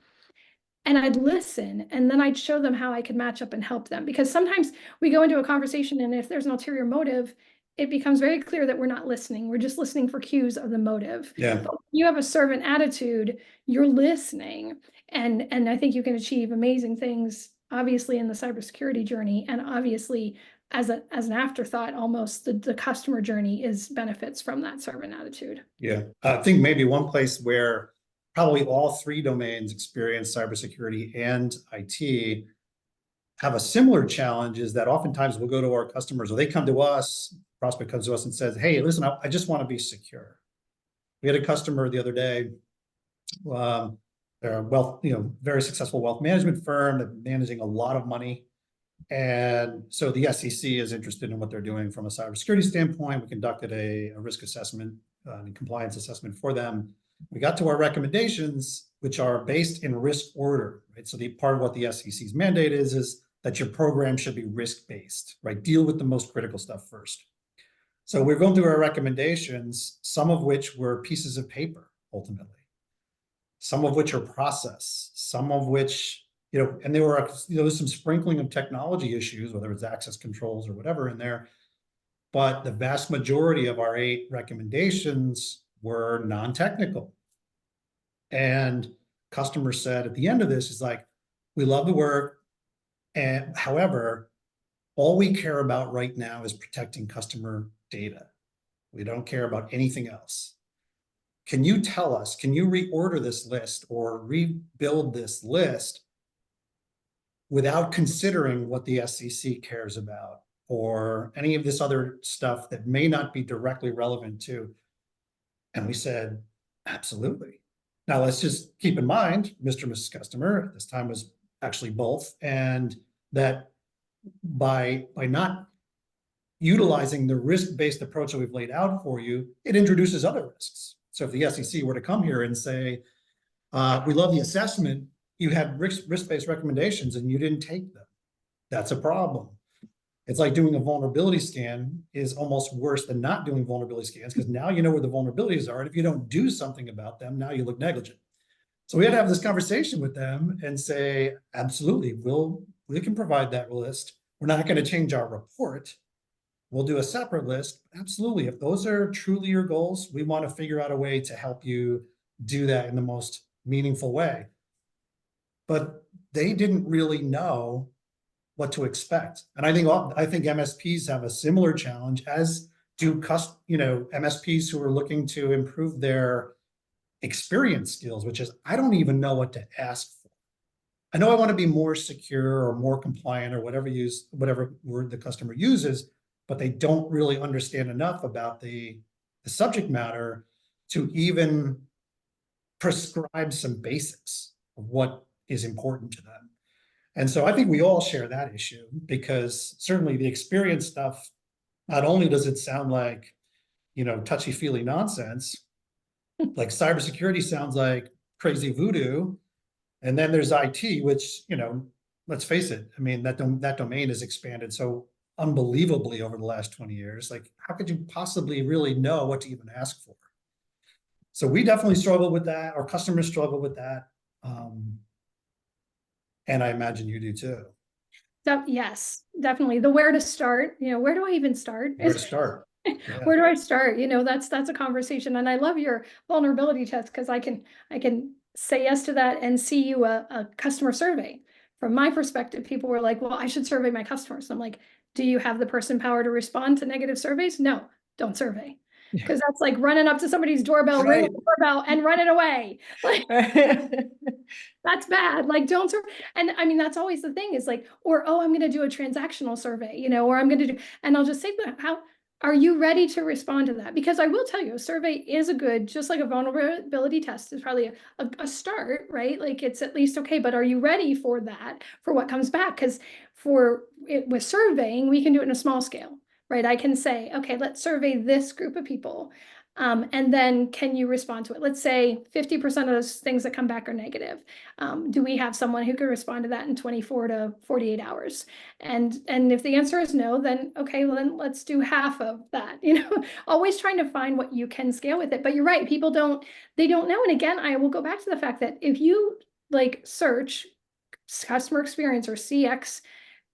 Speaker 3: And I'd listen, and then I'd show them how I could match up and help them. Because sometimes we go into a conversation, and if there's an ulterior motive, it becomes very clear that we're not listening. We're just listening for cues of the motive.
Speaker 2: Yeah.
Speaker 3: But when you have a servant attitude, you're listening. And I think you can achieve amazing things, obviously, in the cybersecurity journey. And obviously, as an afterthought, almost the customer journey benefits from that servant attitude.
Speaker 2: Yeah. I think maybe one place where probably all 3 domains, experience, cybersecurity, and IT, have a similar challenge is that oftentimes we'll go to our customers, or they come to us, prospect comes to us and says, hey, listen, I just want to be secure. We had a customer the other day, they're a wealth, very successful wealth management firm. They're managing a lot of money. And so the SEC is interested in what they're doing from a cybersecurity standpoint. We conducted a risk assessment and compliance assessment for them. We got to our recommendations, which are based in risk order, right? So the part of what the SEC's mandate is that your program should be risk-based, right? Deal with the most critical stuff first. So we're going through our recommendations, some of which were pieces of paper, ultimately. Some of which are process, some of which and there were, there's some sprinkling of technology issues, whether it's access controls or whatever in there. But the vast majority of our 8 recommendations were non-technical. And customers said at the end of this is like, we love the work. And however, all we care about right now is protecting customer data. We don't care about anything else. Can you tell us, can you reorder this list or rebuild this list without considering what the SEC cares about or any of this other stuff that may not be directly relevant to? And we said, absolutely. Now let's just keep in mind, Mr. and Mrs. Customer, at this time was actually both, and that by not utilizing the risk-based approach that we've laid out for you, it introduces other risks. So if the SEC were to come here and say, we love the assessment, you had risk-based recommendations and you didn't take them, that's a problem. It's like doing a vulnerability scan is almost worse than not doing vulnerability scans, because now you know where the vulnerabilities are. And if you don't do something about them, now you look negligent. So we had to have this conversation with them and say, absolutely, we can provide that list. We're not going to change our report. We'll do a separate list. Absolutely. If those are truly your goals, we want to figure out a way to help you do that in the most meaningful way. But they didn't really know what to expect. And I think MSPs have a similar challenge, as do MSPs who are looking to improve their experience skills, which is, I don't even know what to ask for. I know I want to be more secure or more compliant or whatever word the customer uses, but they don't really understand enough about the subject matter to even prescribe some basics of what is important to them. And so I think we all share that issue, because certainly the experience stuff, not only does it sound like, touchy-feely nonsense, like cybersecurity sounds like crazy voodoo. And then there's IT, which, let's face it, I mean, that domain has expanded so unbelievably over the last 20 years. Like, how could you possibly really know what to even ask for? So we definitely struggle with that. Our customers struggle with that. And I imagine you do too.
Speaker 3: Yes, definitely. The where to start, where do I even start?
Speaker 2: Where to start? Yeah.
Speaker 3: Where do I start? That's a conversation. And I love your vulnerability test, because I can say yes to that and see you a customer survey. From my perspective, people were like, well, I should survey my customers. I'm like, do you have the person power to respond to negative surveys? No, don't survey. Because that's like running up to somebody's doorbell, ring the doorbell, and running away. Like, that's bad. Like, don't survey. And I mean, that's always the thing, is like, or, oh, I'm going to do a transactional survey, or I'm going to do, and I'll just say, how are you ready to respond to that? Because I will tell you, a survey is a good, just like a vulnerability test is probably a start, right? Like, it's at least okay, but are you ready for that, for what comes back? Because with surveying, we can do it in a small scale, right? I can say, okay, let's survey this group of people. And then can you respond to it? Let's say 50% of those things that come back are negative. Do we have someone who can respond to that in 24 to 48 hours? And if the answer is no, then okay, well, then let's do half of that. Always trying to find what you can scale with it. But you're right, people don't know. And again, I will go back to the fact that if you search customer experience or CX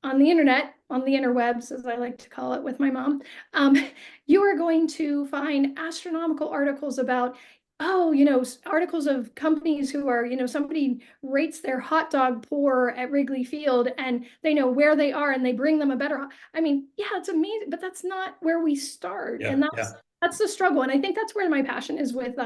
Speaker 3: on the internet, on the interwebs, as I like to call it with my mom, you are going to find astronomical articles about, articles of companies who are, somebody rates their hot dog pour at Wrigley Field and they know where they are and they bring them a better, I mean, yeah, it's amazing, but that's not where we start.
Speaker 2: Yeah,
Speaker 3: and that's the struggle. And I think that's where my passion is with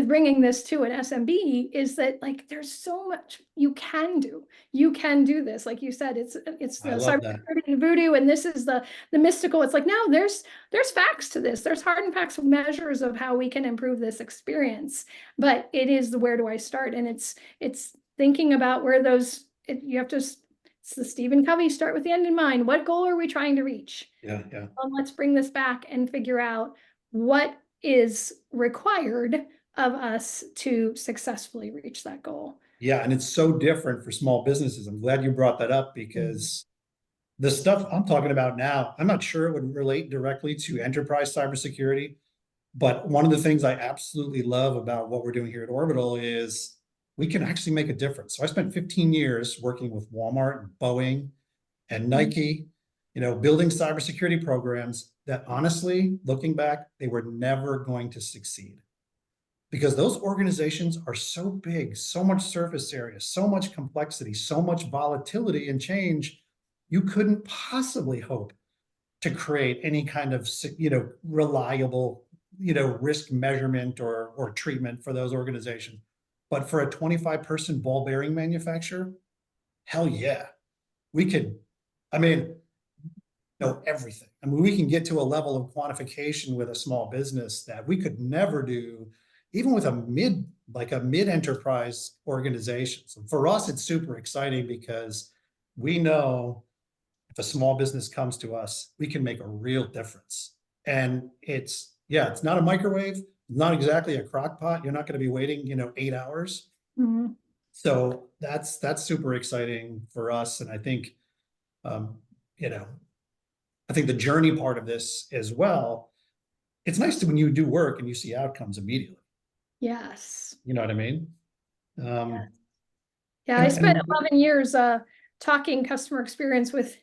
Speaker 3: bringing this to an SMB, is that there's so much you can do. You can do this. Like you said, it's the cybersecurity voodoo, and this is the mystical. It's like, no, there's facts to this. There's hard and facts measures of how we can improve this experience. But it is the where do I start? And it's thinking about where you have to. It's the Stephen Covey, start with the end in mind. What goal are we trying to reach?
Speaker 2: Yeah.
Speaker 3: Let's bring this back and figure out what is required of us to successfully reach that goal.
Speaker 2: Yeah, and it's so different for small businesses. I'm glad you brought that up, because the stuff I'm talking about now, I'm not sure it would relate directly to enterprise cybersecurity, but one of the things I absolutely love about what we're doing here at Orbital is we can actually make a difference. So I spent 15 years working with Walmart and Boeing and Nike, building cybersecurity programs that honestly, looking back, they were never going to succeed. Because those organizations are so big, so much surface area, so much complexity, so much volatility and change, you couldn't possibly hope to create any kind of, reliable, risk measurement or treatment for those organizations. But for a 25-person ball bearing manufacturer, hell yeah, we could, know everything. We can get to a level of quantification with a small business that we could never do, even with a mid-enterprise organization. So for us, it's super exciting because we know if a small business comes to us, we can make a real difference. And it's not a microwave, not exactly a crock pot. You're not going to be waiting, 8 hours.
Speaker 3: Mm-hmm.
Speaker 2: So that's super exciting for us. And I think, I think the journey part of this as well, it's nice to when you do work and you see outcomes immediately.
Speaker 3: Yes.
Speaker 2: You know what I mean?
Speaker 3: Yeah, I spent 11 years talking customer experience with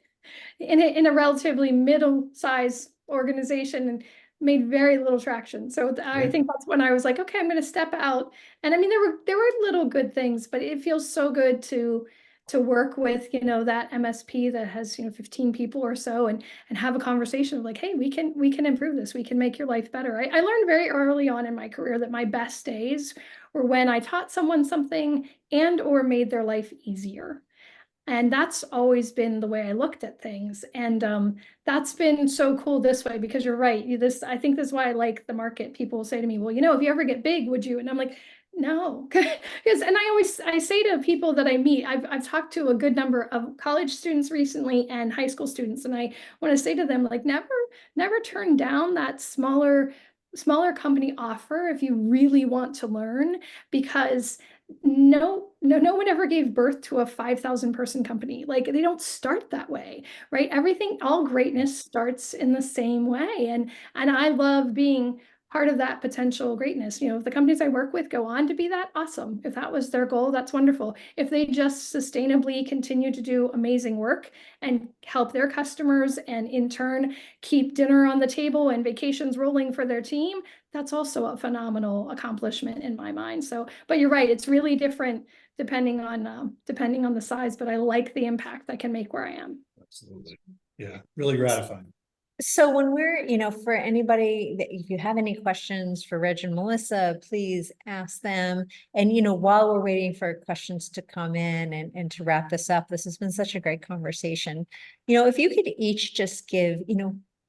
Speaker 3: in a relatively middle-sized organization and made very little traction. So I think that's when I was like, okay, I'm going to step out. And there were little good things, but it feels so good to work with, that MSP that has, 15 people or so and have a conversation of like, hey, we can improve this. We can make your life better. I learned very early on in my career that my best days were when I taught someone something and or made their life easier. And that's always been the way I looked at things. And that's been so cool this way, because you're right. I think this is why I like the market. People will say to me, well, if you ever get big, would you? And I'm like, no, because, and I say to people that I meet, I've talked to a good number of college students recently and high school students. And I want to say to them, like, never turn down that smaller company offer if you really want to learn, because no one ever gave birth to a 5,000 person company. Like, they don't start that way, right? All greatness starts in the same way. And I love being part of that potential greatness. If the companies I work with go on to be that, awesome. If that was their goal, that's wonderful. If they just sustainably continue to do amazing work and help their customers and in turn keep dinner on the table and vacations rolling for their team, that's also a phenomenal accomplishment in my mind. So, but you're right, it's really different depending on the size, but I like the impact I can make where I am.
Speaker 2: Absolutely. Yeah, really gratifying.
Speaker 1: So when we're, for anybody that if you have any questions for Reg and Melissa, please ask them. And, while we're waiting for questions to come in and to wrap this up, this has been such a great conversation. If you could each just give,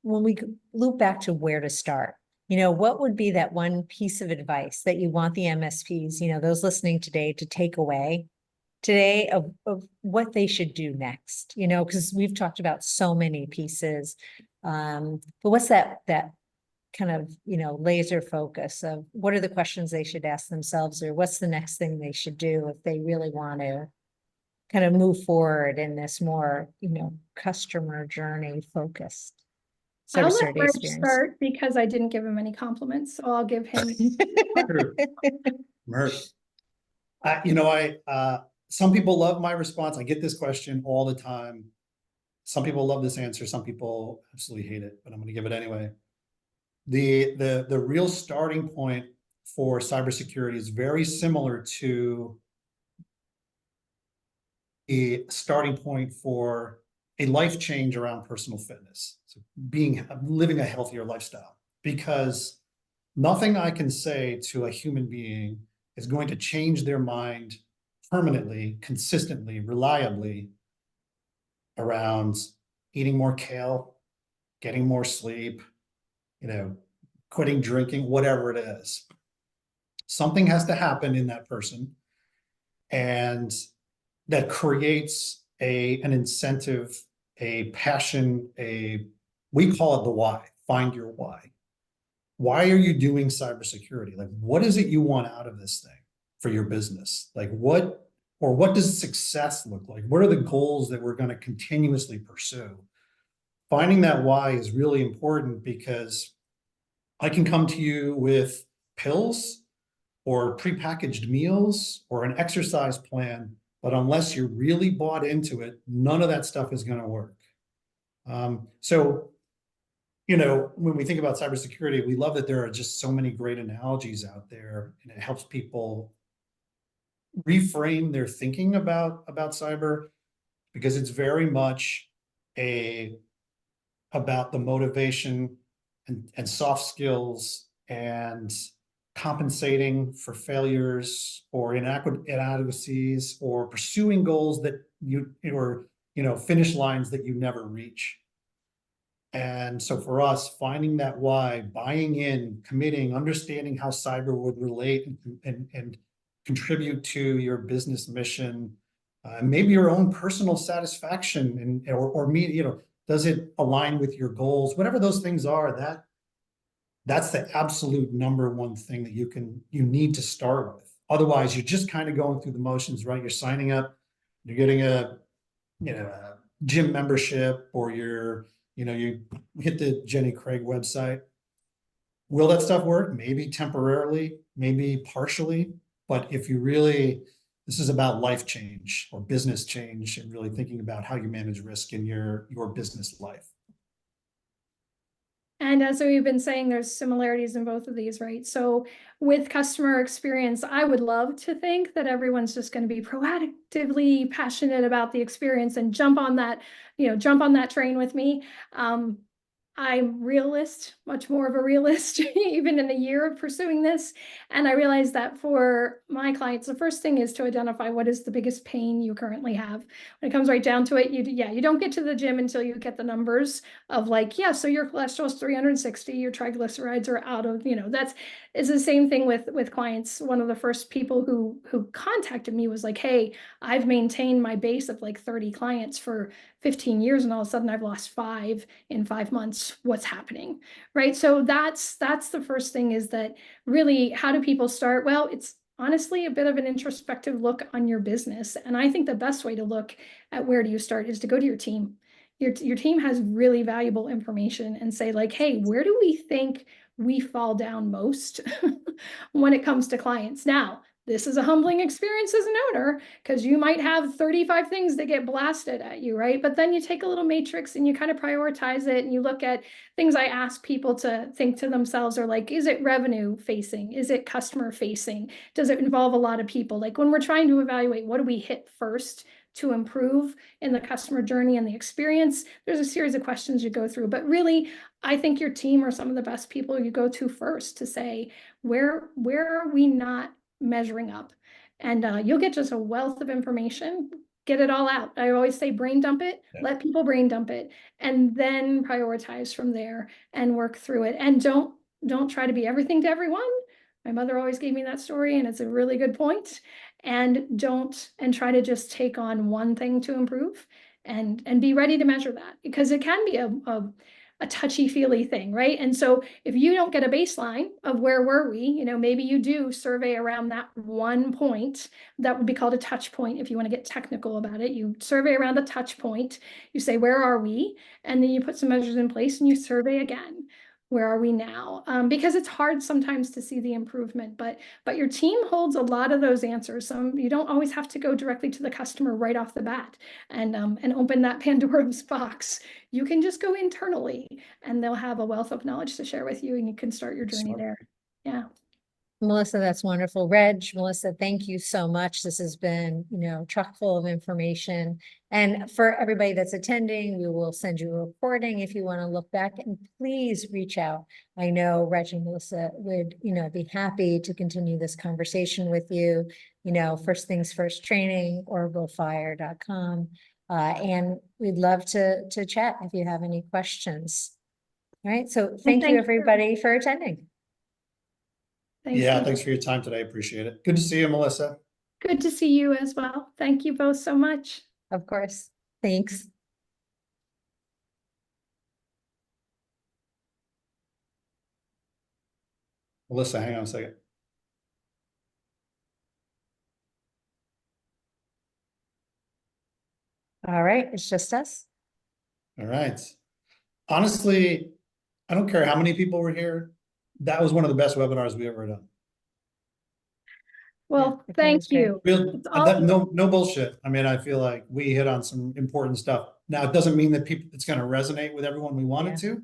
Speaker 1: when we loop back to where to start, what would be that one piece of advice that you want the MSPs, those listening today, to take away today of what they should do next, because we've talked about so many pieces. But what's that kind of, laser focus of what are the questions they should ask themselves, or what's the next thing they should do if they really want to kind of move forward in this more, customer journey focused
Speaker 3: I'll let
Speaker 1: cybersecurity
Speaker 3: Reg
Speaker 1: experience?
Speaker 3: start because I didn't give him any compliments, so I'll give him.
Speaker 2: Mert. Some people love my response. I get this question all the time. Some people love this answer. Some people absolutely hate it, but I'm going to give it anyway. The real starting point for cybersecurity is very similar to a starting point for a life change around personal fitness. So living a healthier lifestyle, because nothing I can say to a human being is going to change their mind permanently, consistently, reliably around eating more kale, getting more sleep, quitting drinking, whatever it is. Something has to happen in that person, and that creates an incentive, a passion, we call it the why. Find your why. Why are you doing cybersecurity? Like, what is it you want out of this thing for your business? Like, what does success look like? What are the goals that we're going to continuously pursue? Finding that why is really important, because I can come to you with pills or prepackaged meals or an exercise plan, but unless you're really bought into it, none of that stuff is going to work. So, you know, when we think about cybersecurity, we love that there are just so many great analogies out there, and it helps people reframe their thinking about cyber, because it's very much about the motivation and soft skills and compensating for failures or inadequacies or pursuing goals that finish lines that you never reach. And so for us, finding that why, buying in, committing, understanding how cyber would relate and contribute to your business mission, maybe your own personal satisfaction, does it align with your goals? Whatever those things are, that's the absolute #1 thing that you need to start with. Otherwise, you're just kind of going through the motions, right? You're signing up, you're getting a gym membership, or you hit the Jenny Craig website. Will that stuff work? Maybe temporarily, maybe partially, but this is about life change or business change, and really thinking about how you manage risk in your business life.
Speaker 3: And as we've been saying, there's similarities in both of these, right? So with customer experience, I would love to think that everyone's just going to be proactively passionate about the experience and jump on that train with me. I'm much more of a realist, even in a year of pursuing this. And I realized that for my clients, the first thing is to identify what is the biggest pain you currently have. When it comes right down to it, you don't get to the gym until you get the numbers of so your cholesterol is 360, your triglycerides are out of, it's the same thing with clients. One of the first people who contacted me was like, hey, I've maintained my base of 30 clients for 15 years, and all of a sudden I've lost 5 in 5 months. What's happening, right? So that's the first thing, is that really, how do people start? Well, it's honestly a bit of an introspective look on your business. And I think the best way to look at where do you start is to go to your team. Your team has really valuable information, and say hey, where do we think we fall down most when it comes to clients? Now, this is a humbling experience as an owner, because you might have 35 things that get blasted at you, right? But then you take a little matrix and you kind of prioritize it, and you look at things I ask people to think to themselves are is it revenue facing? Is it customer facing? Does it involve a lot of people? When we're trying to evaluate what do we hit first to improve in the customer journey and the experience, there's a series of questions you go through. But really, I think your team are some of the best people you go to first to say, where are we not measuring up? And you'll get just a wealth of information. Get it all out. I always say brain dump it, let people brain dump it, and then prioritize from there and work through it. And don't try to be everything to everyone. My mother always gave me that story, and it's a really good point. And try to just take on one thing to improve, and be ready to measure that, because it can be a touchy-feely thing, right? And so if you don't get a baseline of where were we, maybe you do survey around that one point. That would be called a touch point if you want to get technical about it. You survey around a touch point, you say, where are we? And then you put some measures in place and you survey again. Where are we now? Because it's hard sometimes to see the improvement, but your team holds a lot of those answers. You don't always have to go directly to the customer right off the bat and open that Pandora's box. You can just go internally, and they'll have a wealth of knowledge to share with you, and you can start your journey there. Yeah.
Speaker 1: Melissa, that's wonderful. Reg, Melissa, thank you so much. This has been, chock full of information. And for everybody that's attending, we will send you a recording if you want to look back, and please reach out. I know Reg and Melissa would, be happy to continue this conversation with you. First things first training, OrbitalFire.com. And we'd love to chat if you have any questions. All right. So thank you everybody for attending.
Speaker 2: Thanks for your time today. Appreciate it. Good to see you, Melissa.
Speaker 3: Good to see you as well. Thank you both so much.
Speaker 1: Of course. Thanks.
Speaker 2: Melissa, hang on a second.
Speaker 1: All right. It's just us.
Speaker 2: All right. Honestly, I don't care how many people were here. That was one of the best webinars we ever done.
Speaker 3: Well,
Speaker 1: I think
Speaker 3: thank
Speaker 1: it's great.
Speaker 3: you.
Speaker 2: Real,
Speaker 3: It's all-
Speaker 2: no bullshit. I mean, I feel like we hit on some important stuff. Now, it doesn't mean that it's gonna resonate with everyone we want it to.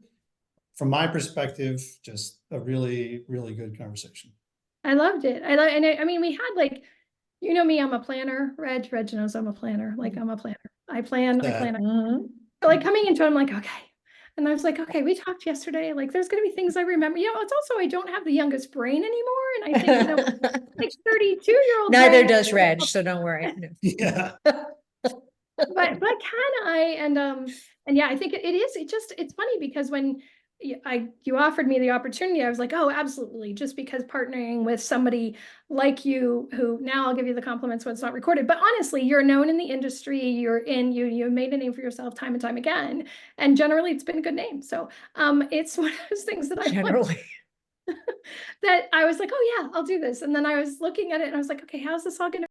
Speaker 2: From my perspective, just a really, really good conversation.
Speaker 3: I loved it. I mean, we had like, you know me, I'm a planner. Reg knows I'm a planner. Like I'm a planner. I plan.
Speaker 1: Mhm.
Speaker 3: So, like coming into it, I'm like, okay. And I was like, okay, we talked yesterday. Like, there's going to be things I remember. You know, it's also, I don't have the youngest brain anymore. And I think, you know, like 32-year-old.
Speaker 1: Neither does Reg, so don't worry. No.
Speaker 2: Yeah.
Speaker 3: But can I? And yeah, I think it is. It's funny because when you offered me the opportunity, I was like, oh, absolutely. Just because partnering with somebody like you, who now I'll give you the compliments when it's not recorded, but honestly, you're known in the industry, you made a name for yourself time and time again. And generally it's been a good name. So it's one of those things that I
Speaker 1: Generally.
Speaker 3: that I was like, oh yeah, I'll do this. And then I was looking at it and I was like, okay, how's this all going to